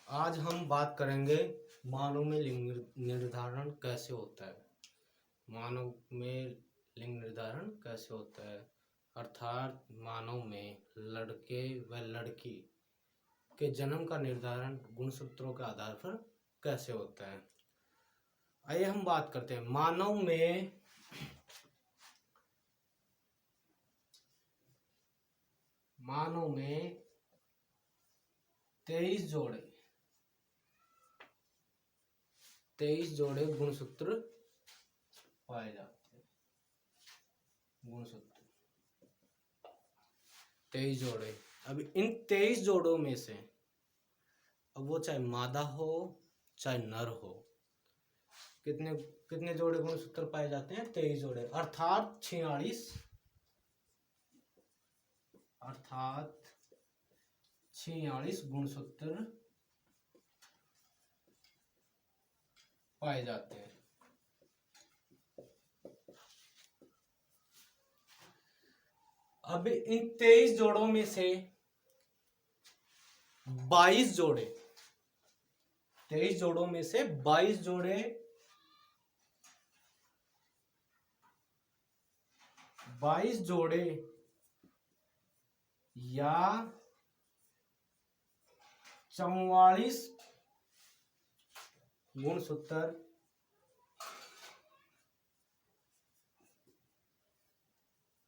आज हम बात करेंगे मानव में लिंग निर्धारण कैसे होता है। मानव में लिंग निर्धारण कैसे होता है अर्थात मानव में लड़के व लड़की के जन्म का निर्धारण गुणसूत्रों के आधार पर कैसे होता है। आइए हम बात करते हैं मानव में 23 जोड़े गुणसूत्र पाए जाते हैं। गुणसूत्र 23 जोड़े। अब इन 23 जोड़ों में से अब वो चाहे मादा हो चाहे नर हो, कितने कितने जोड़े गुणसूत्र पाए जाते हैं? 23 जोड़े अर्थात 46 गुणसूत्र पाए जाते हैं। अब इन 23 जोड़ों में से 22 जोड़े 23 जोड़ों में से 22 जोड़े या 44 गुणसूत्र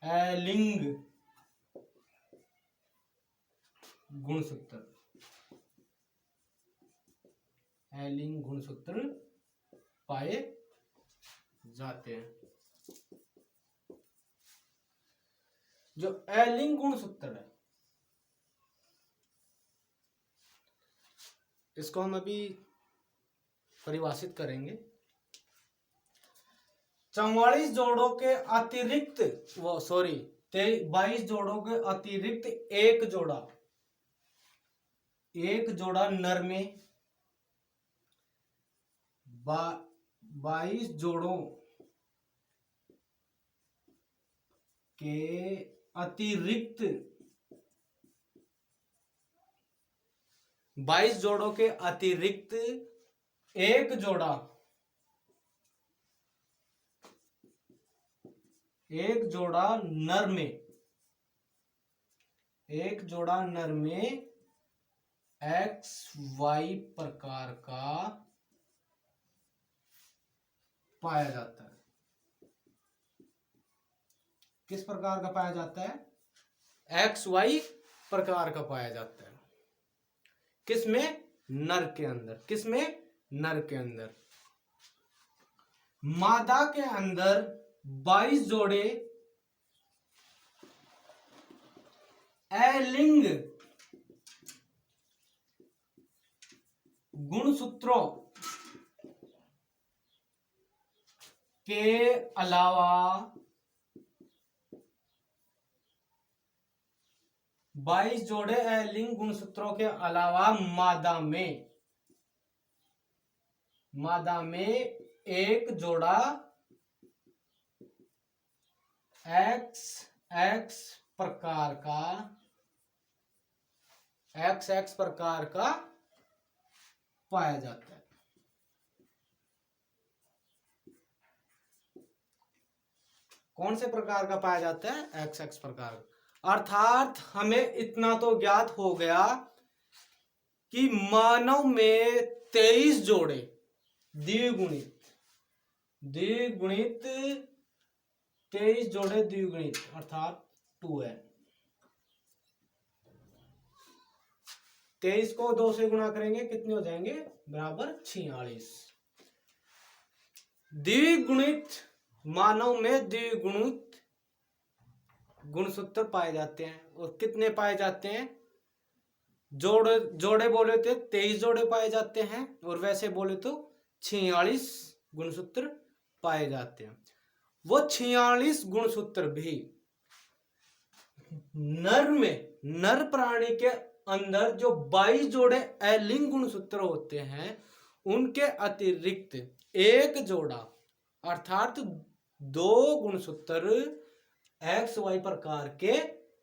अलिंग गुणसूत्र पाए जाते हैं। जो अलिंग गुणसूत्र है इसको हम अभी परिभाषित करेंगे। 44 जोड़ों के अतिरिक्त 22 जोड़ों के अतिरिक्त एक जोड़ा नर में, 22 जोड़ों के अतिरिक्त 22 जोड़ों के अतिरिक्त एक जोड़ा नर में XY प्रकार का पाया जाता है। किस प्रकार का पाया जाता है? XY प्रकार का पाया जाता है। किसमें? नर के अंदर। किसमें? नर के अंदर। मादा के अंदर 22 जोड़े अलिंग गुणसूत्रों के अलावा 22 जोड़े अलिंग गुणसूत्रों के अलावा मादा में एक जोड़ा XX प्रकार का पाया जाता है। कौन से प्रकार का पाया जाता है? XX प्रकार। अर्थात हमें इतना तो ज्ञात हो गया कि मानव में 23 जोड़े द्विगुणित 23 जोड़े द्विगुणित अर्थात 2n। 23 को 2 से गुणा करेंगे कितने हो जाएंगे? बराबर 46। द्विगुणित मानव में द्विगुणित गुणसूत्र पाए जाते हैं। और कितने पाए जाते हैं? जोड़े बोले तो 23 जोड़े पाए जाते हैं और वैसे बोले तो 46 गुणसूत्र पाए जाते हैं। वो 46 गुणसूत्र भी नर प्राणी के अंदर जो 22 जोड़े अलिंग गुणसूत्र होते हैं उनके अतिरिक्त एक जोड़ा अर्थात 2 गुणसूत्र XY प्रकार के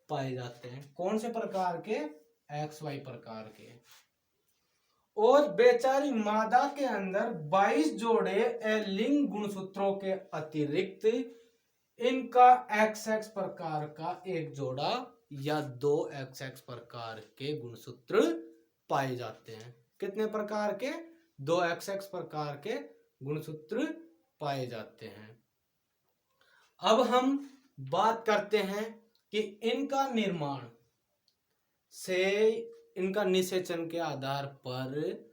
पाए जाते हैं। कौन से प्रकार के? XY प्रकार के। और बेचारी मादा के अंदर 22 जोड़े लिंग गुणसूत्रों के अतिरिक्त इनका XX प्रकार का एक जोड़ा या 2 XX प्रकार के गुणसूत्र पाए जाते हैं। कितने प्रकार के? 2 XX प्रकार के गुणसूत्र पाए जाते हैं। अब हम बात करते हैं कि इनका निर्माण से, इनका निषेचन के आधार पर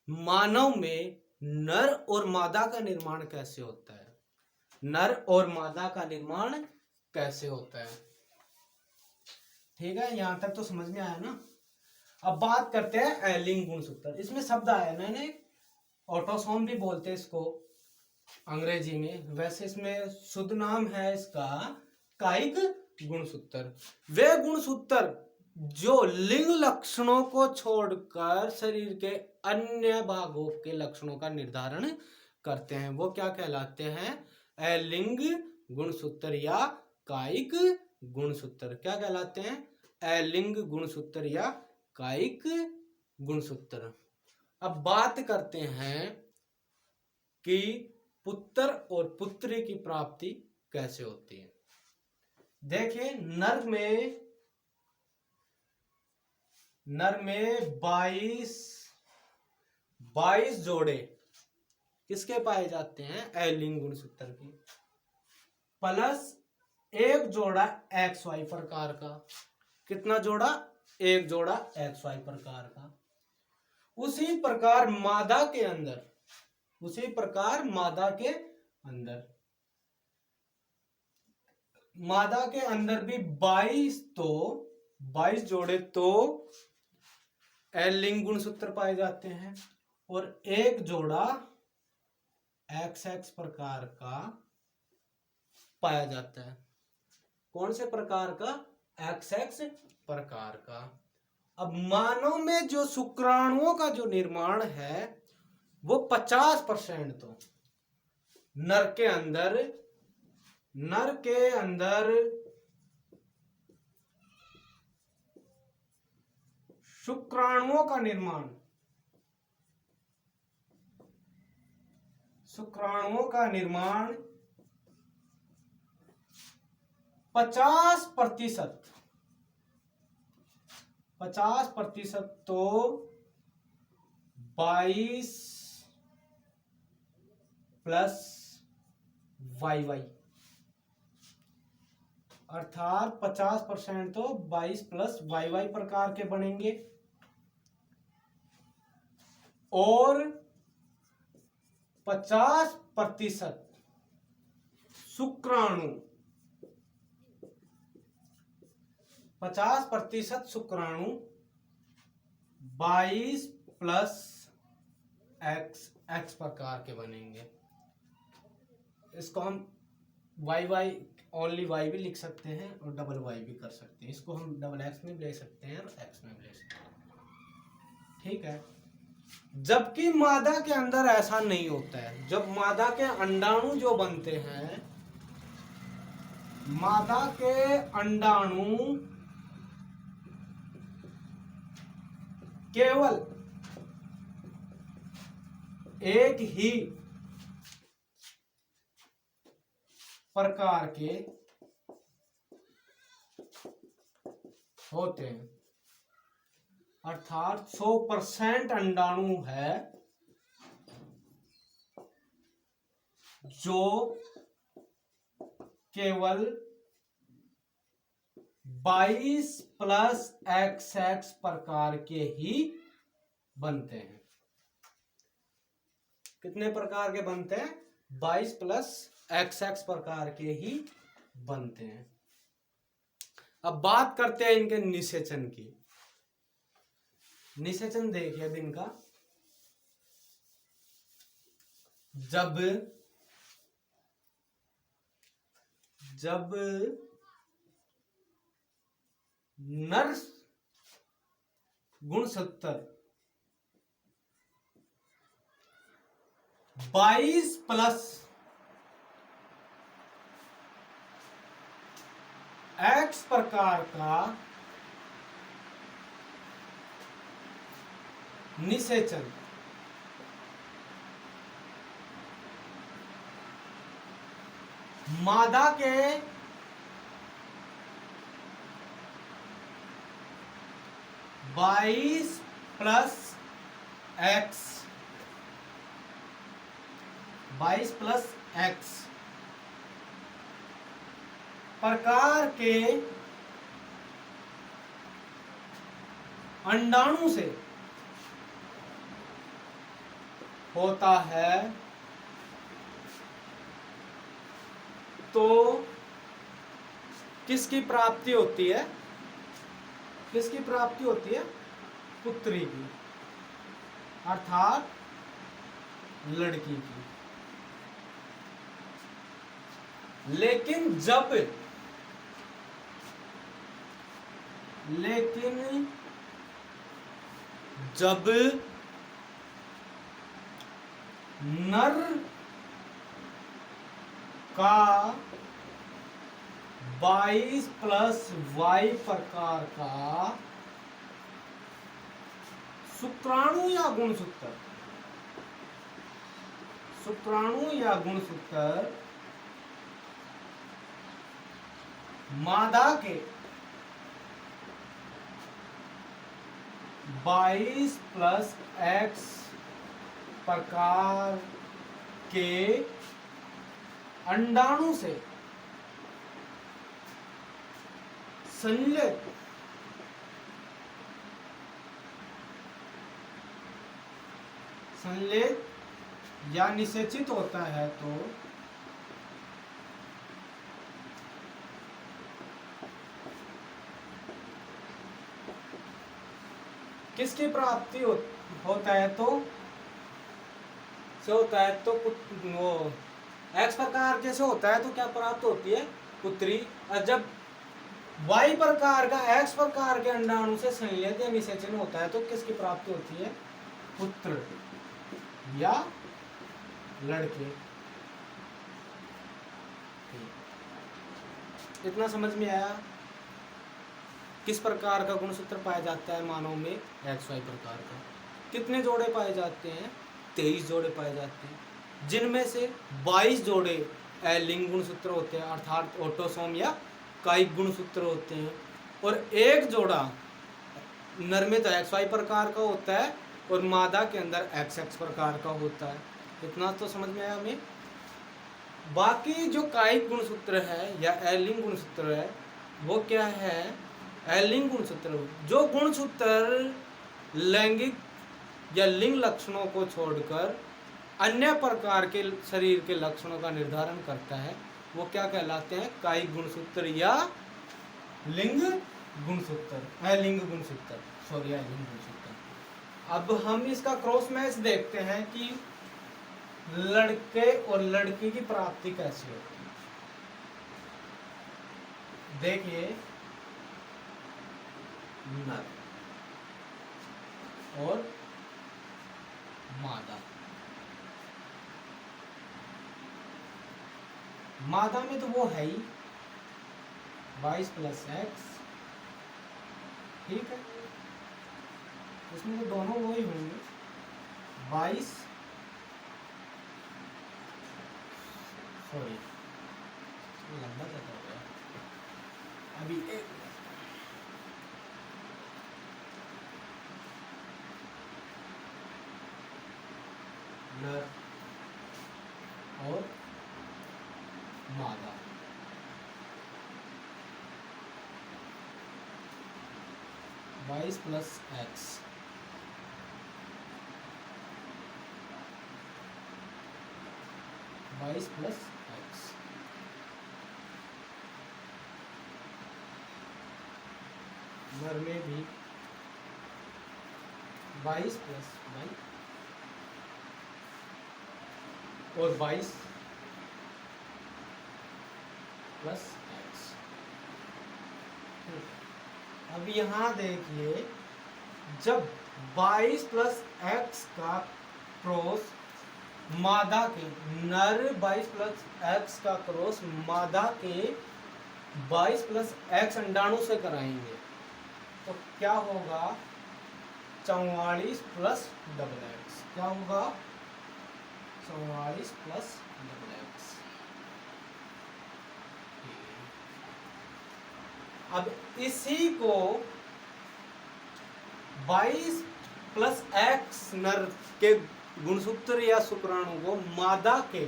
मानव में नर और मादा का निर्माण कैसे होता है। नर और मादा का निर्माण कैसे होता है। ठीक है, यहां तक तो समझ में आया ना। अब बात करते हैं लिंग गुणसूत्र। इसमें शब्द आया मैंने, ऑटोसोम भी बोलते हैं इसको अंग्रेजी में, वैसे इसमें शुद्ध नाम है इसका कायिक गुणसूत्र। वे गुणसूत्र जो लिंग लक्षणों को छोड़कर शरीर के अन्य भागों के लक्षणों का निर्धारण करते हैं, वो क्या कहलाते हैं? अलिंग गुणसूत्र या कायिक गुणसूत्र। क्या कहलाते हैं? अलिंग गुणसूत्र या कायिक गुणसूत्र। अब बात करते हैं कि पुत्र और पुत्री की प्राप्ति कैसे होती है। देखिए, नर में 22 जोड़े किसके पाए जाते हैं? अलिंग गुणसूत्र के, प्लस एक जोड़ा XY प्रकार का। कितना जोड़ा? एक जोड़ा XY प्रकार का। उसी प्रकार मादा के अंदर भी 22 जोड़े तो अलिंग गुणसूत्र पाए जाते हैं और एक जोड़ा XX प्रकार का पाया जाता है। कौन से प्रकार का? XX प्रकार का। अब मानव में जो शुक्राणुओं का जो निर्माण है वो 50% तो नर के अंदर शुक्राणुओं का निर्माण 50% तो 22 प्लस YY, अर्थात 50% तो 22 प्लस YY प्रकार के बनेंगे और 50% शुक्राणु 22 प्लस X प्रकार के बनेंगे। इसको हम YY ओनली Y भी लिख सकते हैं और डबल Y भी कर सकते हैं। इसको हम डबल X में भी ले सकते हैं और X में भी ले सकते हैं। ठीक है, जबकि मादा के अंदर ऐसा नहीं होता है। जब मादा के अंडाणु जो बनते हैं, मादा के अंडाणु केवल एक ही प्रकार के होते हैं, अर्थात 100% अंडाणु है जो केवल 22 प्लस XX प्रकार के ही बनते हैं। कितने प्रकार के बनते हैं? 22 प्लस XX प्रकार के ही बनते हैं। अब बात करते हैं इनके निषेचन की। निषेचन देखिए अब इनका, जब नर गुणसूत्र 22 प्लस X प्रकार का निषेचन। मादा के 22 प्लस एक्स, 22 प्लस एक्स प्रकार के अंडाणु से होता है तो किसकी प्राप्ति होती है? किसकी प्राप्ति होती है? पुत्री की, अर्थात लड़की की। लेकिन जब नर का 22 प्लस वाई प्रकार का शुक्राणु या गुणसूत्र, मादा के 22 प्लस एक्स प्रकार के अंडाणु से संलेख या निषेचित होता है तो किसकी प्राप्ति होता है? तो वो एक्स प्रकार के से होता है तो क्या प्राप्त होती है? पुत्री। और जब वाई प्रकार का एक्स प्रकार के अंडाणु से संलेख या निषेचन होता है तो किसकी प्राप्ति होती है? पुत्र या लड़के। इतना समझ में आया? किस प्रकार का गुणसूत्र पाया जाता है मानव में? एक्स वाई प्रकार का। कितने जोड़े पाए जाते हैं? 23 जोड़े पाए जाते हैं, जिनमें से 22 जोड़े अलिंग गुणसूत्र होते हैं अर्थात ऑटोसोम या कायिक गुणसूत्र होते हैं, और एक जोड़ा नर में तो एक्स वाई प्रकार का होता है और मादा के अंदर एक्स एक्स प्रकार का होता है। इतना तो समझ में आया हमें? बाकी जो कायिक गुणसूत्र है या अलिंग गुणसूत्र है वो क्या है? अलिंग गुणसूत्र, जो गुणसूत्र लैंगिक या लिंग लक्षणों को छोड़कर अन्य प्रकार के शरीर के लक्षणों का निर्धारण करता है वो क्या कहलाते हैं? कायिक गुणसूत्र या लिंग गुणसूत्र, अलिंग गुणसूत्र, सॉरी अलिंग गुणसूत्र। अब हम इसका क्रॉस मैच देखते हैं कि लड़के और लड़की की प्राप्ति कैसी होती है। देखिए, नर और मादा। मादा में तो वो है ही 22 प्लस एक्स, ठीक है, इसमें तो दोनों वो ही होंगे 22, सॉरी लंबा ज़्यादा हो गया अभी एक नर और मादा। बाईस प्लस एक्स, बाईस प्लस एक्स, नर में भी 22 प्लस वाई और 22 प्लस एक्स। अब यहाँ देखिए, जब 22 प्लस एक्स का क्रॉस मादा के नर 22 प्लस एक्स का क्रॉस मादा के 22 प्लस एक्स अंडाणु से कराएंगे तो क्या होगा? 44 प्लस डबल एक्स। क्या होगा? 44 प्लस डबल एक्स। अब इसी को 22 प्लस एक्स नर के गुणसूत्र या शुक्राणु को मादा के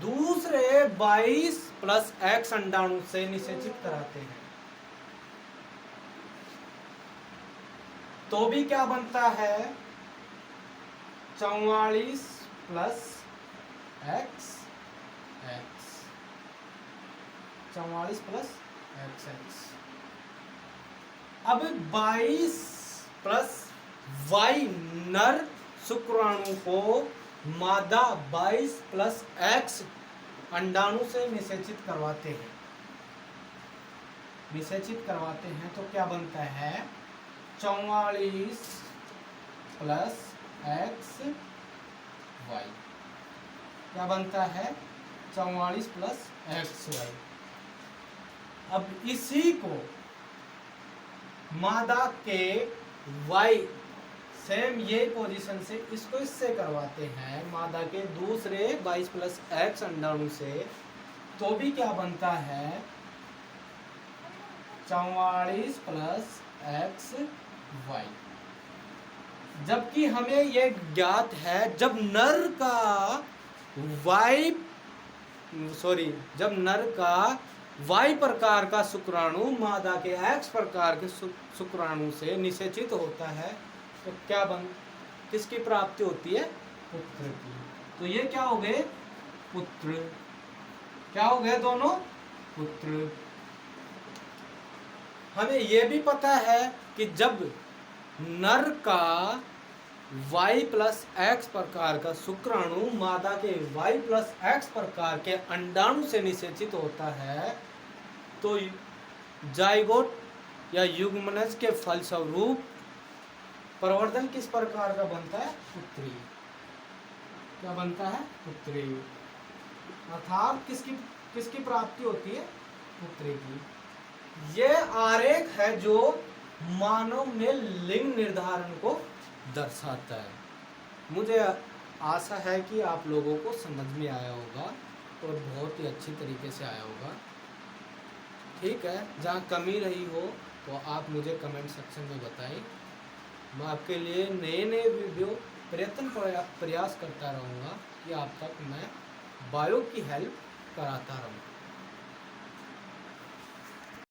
दूसरे 22 प्लस एक्स अंडाणु से निषेचित कराते हैं तो भी क्या बनता है? 44 plus x x, 44 plus x x. अब 22 प्लस वाई नर शुक्राणु को मादा 22 प्लस एक्स अंडाणु से निषेचित करवाते हैं। निषेचित करवाते हैं तो क्या बनता है? 44 प्लस एक्स वाई। क्या बनता है? 44 प्लस एक्स वाई। अब इसी को मादा के वाई, सेम ये पोजीशन से इसको इससे करवाते हैं मादा के दूसरे 22 प्लस एक्स अंडाणु से तो भी क्या बनता है? 44 प्लस एक्स वाई। जबकि हमें यह ज्ञात है जब नर का वाई प्रकार का शुक्राणु मादा के एक्स प्रकार के शुक्राणु से निषेचित होता है तो किसकी प्राप्ति होती है? पुत्र की। तो ये क्या हो गए? पुत्र। क्या हो गए? दोनों पुत्र। हमें यह भी पता है कि जब नर का y प्लस एक्स प्रकार का शुक्राणु मादा के y प्लस एक्स प्रकार के अंडाणु से निषेचित होता है तो जाइगोट या युग्मनज के फलस्वरूप प्रवर्धन किस प्रकार का बनता है? पुत्री। क्या बनता है? पुत्री। अर्थात किसकी प्राप्ति होती है? पुत्री की। यह आरेख है जो मानव में लिंग निर्धारण को दर्शाता है। मुझे आशा है कि आप लोगों को समझ में आया होगा और बहुत ही अच्छी तरीके से आया होगा। ठीक है, जहाँ कमी रही हो तो आप मुझे कमेंट सेक्शन में बताएं। मैं आपके लिए नए वीडियो प्रयास करता रहूँगा कि आप तक मैं बायो की हेल्प कराता रहूँ।